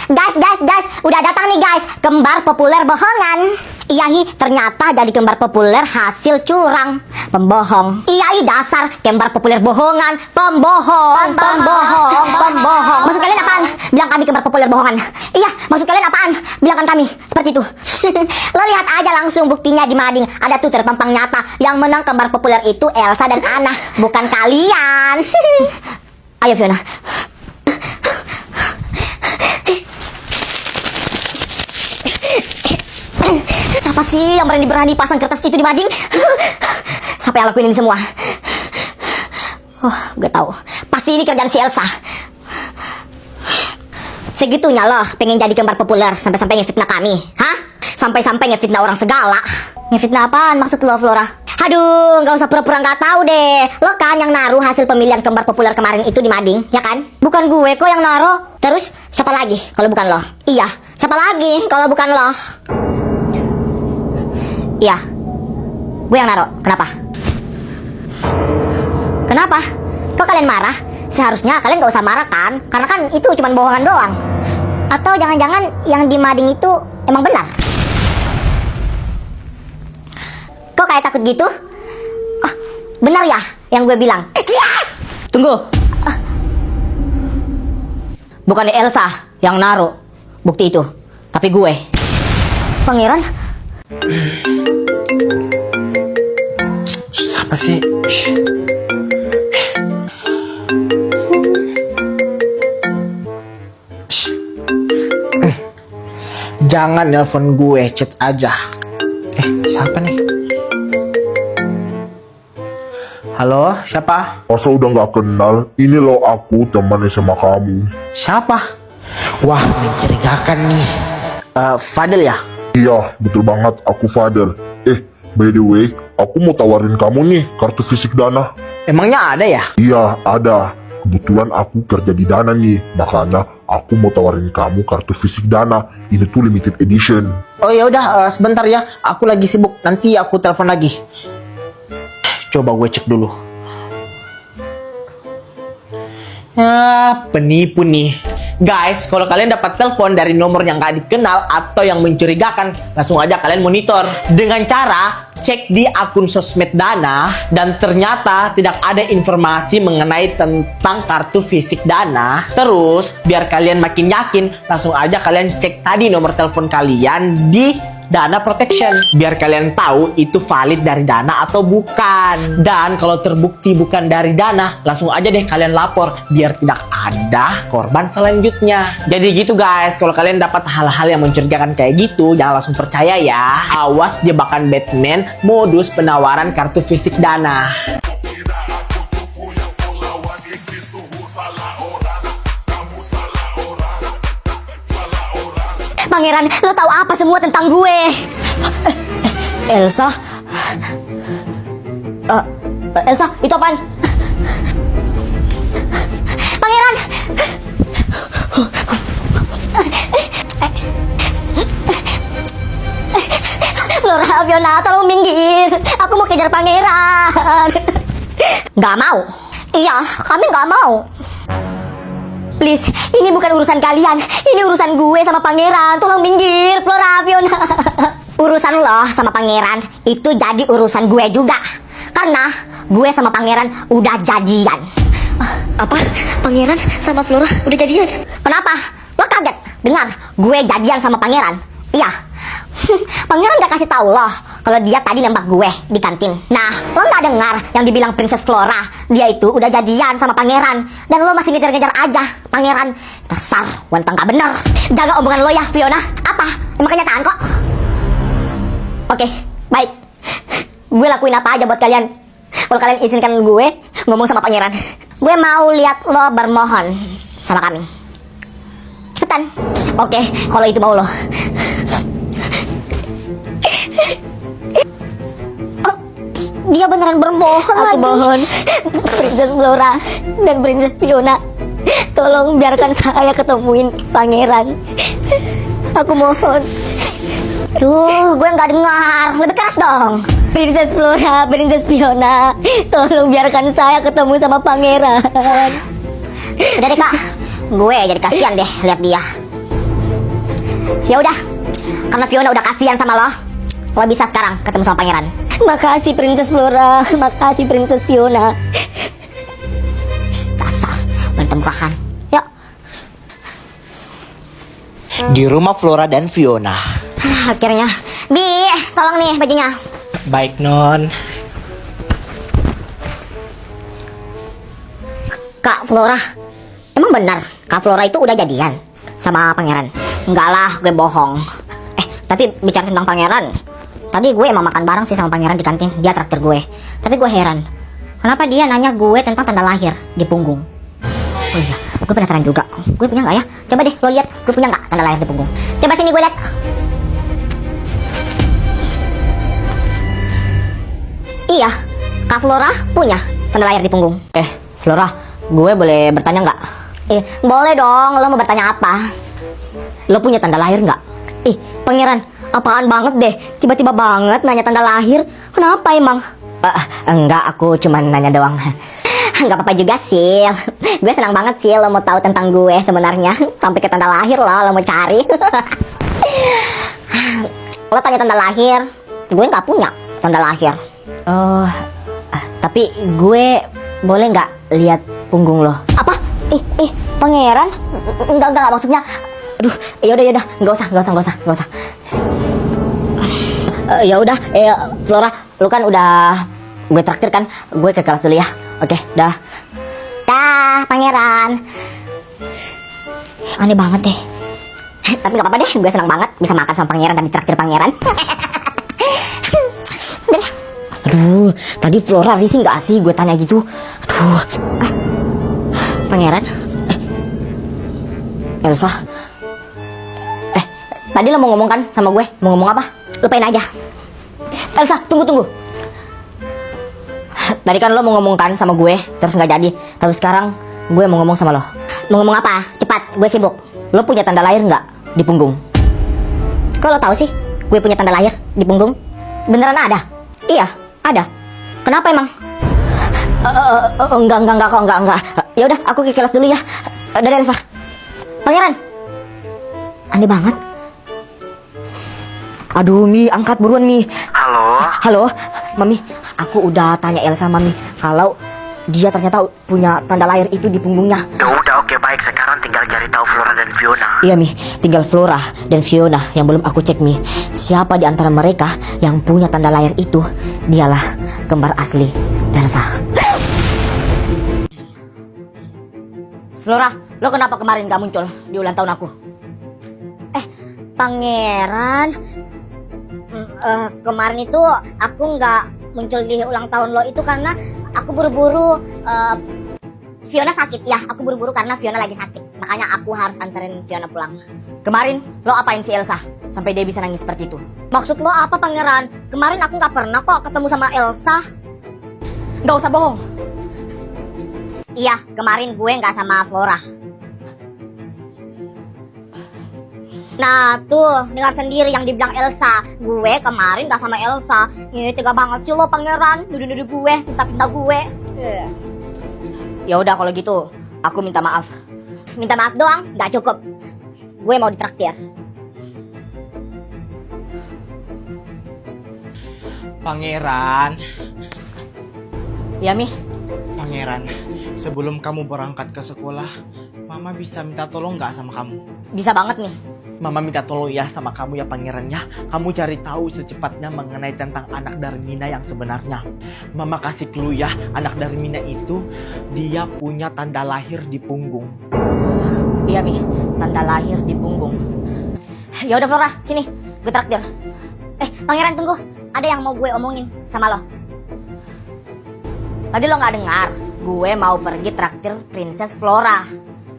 Guys, udah datang nih guys, kembar populer bohongan. Iya hi, ternyata jadi kembar populer hasil curang. Pembohong. Iya hi, dasar kembar populer bohongan. Pembohong. Maksud kalian apaan? Bilang kami kembar populer bohongan. Iya, maksud kalian apaan? Bilangkan kami. Seperti itu. Lo lihat aja langsung buktinya di mading. Ada tuh terpampang nyata. Yang menang kembar populer itu Elsa dan Anna, bukan kalian. Ayo Fiona. Siapa sih yang berani pasang kertas itu di mading? Siapa yang lakuin ini semua? Oh, gue tahu. Pasti ini kerjaan si Elsa. Segitunya loh pengen jadi kembar populer sampai-sampai ngefitnah kami. Hah? Sampai-sampai ngefitnah orang segala. Ngefitnah apaan maksud lo, Flora? Aduh, gak usah pura-pura gak tahu deh. Lo kan yang naruh hasil pemilihan kembar populer kemarin itu di mading, ya kan? Bukan gue kok yang naruh. Terus siapa lagi kalau bukan lo? Iya, siapa lagi kalau bukan lo? Iya, gue yang naruh. Kenapa? Kenapa? Kok kalian marah? Seharusnya kalian gak usah marah kan? Karena kan itu cuma bohongan doang. Atau jangan-jangan yang di mading itu emang benar? Kok kayak takut gitu? Oh, benar ya yang gue bilang? Tunggu. Bukan Elsa yang naruh bukti itu, tapi gue. Pangeran? Siapa sih? Jangan nelpon gue, chat aja. Siapa nih? Halo, siapa? Masa udah gak kenal? Ini loh aku temannya sama kamu. Siapa? Wah, mencurigakan nih. Fadel ya? Iya, betul banget, aku Father. By the way, aku mau tawarin kamu nih kartu fisik Dana. Emangnya ada ya? Iya, ada. Kebetulan aku kerja di Dana nih, makanya aku mau tawarin kamu kartu fisik Dana. Ini tuh limited edition. Oh ya udah, sebentar ya. Aku lagi sibuk. Nanti aku telepon lagi. Coba gue cek dulu. Penipu nih. Guys, kalau kalian dapat telepon dari nomor yang gak dikenal atau yang mencurigakan, langsung aja kalian monitor dengan cara cek di akun sosmed Dana, dan ternyata tidak ada informasi mengenai tentang kartu fisik Dana. Terus, biar kalian makin yakin, langsung aja kalian cek tadi nomor telepon kalian di Dana Protection, biar kalian tahu itu valid dari Dana atau bukan. Dan kalau terbukti bukan dari Dana, langsung aja deh kalian lapor biar tidak ada korban selanjutnya. Jadi gitu guys, kalau kalian dapat hal-hal yang mencurigakan kayak gitu, jangan langsung percaya ya. Awas jebakan Batman modus penawaran kartu fisik Dana. Pangeran, lo tahu apa semua tentang gue? Elsa? Elsa, itu apaan? Pangeran! Flora, Fiona, tolong minggir. Aku mau kejar pangeran. Gak mau? Iya, kami gak mau. Please, ini bukan urusan kalian. Ini urusan gue sama pangeran. Tolong minggir, Flora, Fiona. Urusan lo sama pangeran itu jadi urusan gue juga. Karena gue sama pangeran udah jadian. Apa? Pangeran sama Flora udah jadian? Kenapa? Lo kaget dengar gue jadian sama pangeran? Iya. Pangeran gak kasih tahu lo kalau dia tadi nembak gue di kantin. Nah, lo gak dengar yang dibilang Princess Flora, dia itu udah jadian sama pangeran, dan lo masih ngejar-ngejar aja pangeran. Dasar wanita gak bener. Jaga omongan lo ya, Fiona. Apa? Emang kenyataan kok. Oke, baik. Gue lakuin apa aja buat kalian kalau kalian izinkan gue ngomong sama pangeran. Gue mau lihat lo bermohon sama kami. Cepetan. Oke, kalau itu mau lo. Dia beneran bermohon lagi. Aku mohon, Princess Flora dan Princess Fiona, tolong biarkan saya ketemuin pangeran. Aku mohon. Duh, gue nggak dengar. Lebih keras dong. Princess Flora, Princess Fiona, tolong biarkan saya ketemu sama pangeran. Udah deh kak, gue jadi kasihan deh lihat dia. Ya udah, karena Fiona udah kasihan sama lo bisa sekarang ketemu sama pangeran. Makasih Princess Flora, makasih Princess Fiona. Dasar wanita murahan. Yuk. Di rumah Flora dan Fiona. Akhirnya, Bi, tolong nih bajunya. Baik, Non. Kak Flora, emang benar Kak Flora itu udah jadian sama pangeran? Enggak lah, gue bohong. Tapi bicara tentang pangeran, tadi gue emang makan bareng sih sama pangeran di kantin. Dia traktir gue. Tapi gue heran, kenapa dia nanya gue tentang tanda lahir di punggung? Oh iya, gue penasaran juga. Gue punya nggak ya? Coba deh lo lihat, gue punya nggak tanda lahir di punggung? Coba sini gue lihat. Iya, Kak Flora punya tanda lahir di punggung. Flora, gue boleh bertanya nggak? Boleh dong. Lo mau bertanya apa? Lo punya tanda lahir nggak? Pangeran, apaan banget deh. Tiba-tiba banget nanya tanda lahir. Kenapa emang? Enggak, aku cuman nanya doang. Enggak apa-apa juga sih. Gue senang banget sih lo mau tahu tentang gue sebenarnya. Sampai ke tanda lahir lo mau cari. Lo tanya tanda lahir, gue nggak punya tanda lahir. Oh, tapi gue boleh nggak lihat punggung lo? Apa? Pangeran? Enggak, maksudnya. Aduh, ya udah, nggak usah. Ya udah, Flora, lu kan udah gue traktir kan, gue ke kelas dulu ya. Oke, dah. Dah, pangeran. Aneh banget deh. Tapi nggak apa-apa deh, gue senang banget bisa makan sama pangeran dan ditraktir pangeran. Aduh, tadi Flora risih nggak sih gue tanya gitu? Aduh, pangeran, Elsa. Tadi lo mau ngomong kan sama gue? Mau ngomong apa? Lupain aja. Elsa, tunggu. Tadi kan lo mau ngomong kan sama gue, terus nggak jadi. Tapi sekarang gue mau ngomong sama lo. Mau ngomong apa? Cepat, gue sibuk. Lo punya tanda lahir nggak di punggung? Kok lo tahu sih gue punya tanda lahir di punggung? Beneran ada? Iya, ada. Kenapa emang? Enggak. Ya udah, aku ke kelas dulu ya. Dadah Elsa. Pangeran. Aneh banget. Aduh, Mi, angkat buruan, Mi. Halo, Mami. Aku udah tanya Elsa, Mami, kalau dia ternyata punya tanda lahir itu di punggungnya. Ya udah, oke, baik. Sekarang tinggal cari tahu Flora dan Fiona. Iya, Mi. Tinggal Flora dan Fiona yang belum aku cek, Mi. Siapa di antara mereka yang punya tanda lahir itu, dialah kembar asli Elsa. Flora, lo kenapa kemarin gak muncul di ulang tahun aku? Pangeran, kemarin itu aku nggak muncul di ulang tahun lo itu karena aku buru-buru. Fiona sakit ya, aku buru-buru karena Fiona lagi sakit, makanya aku harus anterin Fiona pulang. Kemarin lo apain si Elsa sampai dia bisa nangis seperti itu? Maksud lo apa, Pangeran? Kemarin aku nggak pernah kok ketemu sama Elsa. Nggak usah bohong. Iya, kemarin gue nggak sama Flora. Nah tuh, dengar sendiri yang dibilang Elsa. Gue kemarin gak sama Elsa. Ini tega banget sih lo, Pangeran. Nuduh-nuduh gue, fitnah-fitnah gue. Ya udah kalau gitu, aku minta maaf. Minta maaf doang, gak cukup. Gue mau ditraktir. Pangeran. Ya, Mi. Pangeran, sebelum kamu berangkat ke sekolah, Mama bisa minta tolong gak sama kamu? Bisa banget nih. Mama minta tolong ya sama kamu ya, Pangeran ya. Kamu cari tahu secepatnya mengenai tentang anak dari Mina yang sebenarnya. Mama kasih clue ya, anak dari Mina itu dia punya tanda lahir di punggung. Iya, Mi, tanda lahir di punggung. Ya udah Flora, sini, gue traktir. Pangeran tunggu, ada yang mau gue omongin sama lo. Tadi lo nggak dengar, gue mau pergi traktir Princess Flora.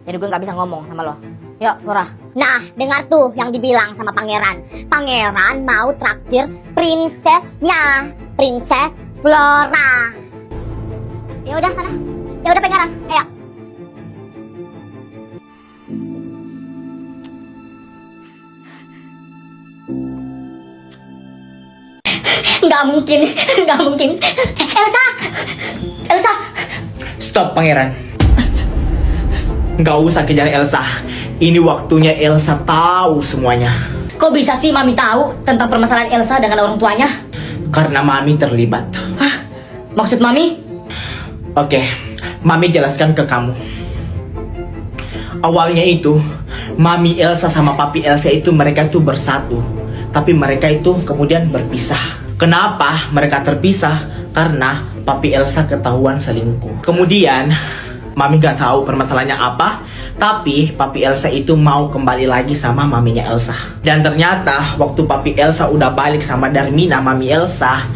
Jadi gue nggak bisa ngomong sama lo. Yuk Flora. Nah, dengar tuh yang dibilang sama Pangeran. Pangeran mau traktir princessnya, Princess Flora. Ya udah sana. Ya udah Pangeran, ayo. Nggak mungkin. Elsa. Stop, Pangeran. Nggak usah kejar Elsa. Ini waktunya Elsa tahu semuanya. Kok bisa sih Mami tahu tentang permasalahan Elsa dengan orang tuanya? Karena Mami terlibat. Hah? Maksud Mami? Oke, Mami jelaskan ke kamu. Awalnya itu, Mami Elsa sama Papi Elsa itu mereka itu bersatu. Tapi mereka itu kemudian berpisah. Kenapa mereka terpisah? Karena Papi Elsa ketahuan selingkuh. Kemudian, Mami gak tahu permasalahannya apa, tapi Papi Elsa itu mau kembali lagi sama maminya Elsa. Dan ternyata waktu Papi Elsa udah balik sama Darmina, Mami Elsa,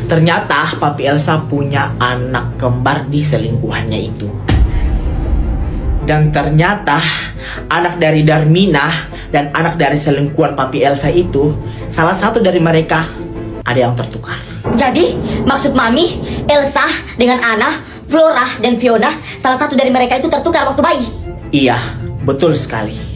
ternyata Papi Elsa punya anak kembar di selingkuhannya itu. Dan ternyata anak dari Darmina dan anak dari selingkuhan Papi Elsa itu, salah satu dari mereka ada yang tertukar. Jadi, maksud Mami, Elsa dengan Anna, Flora, dan Fiona, salah satu dari mereka itu tertukar waktu bayi? Iya, betul sekali.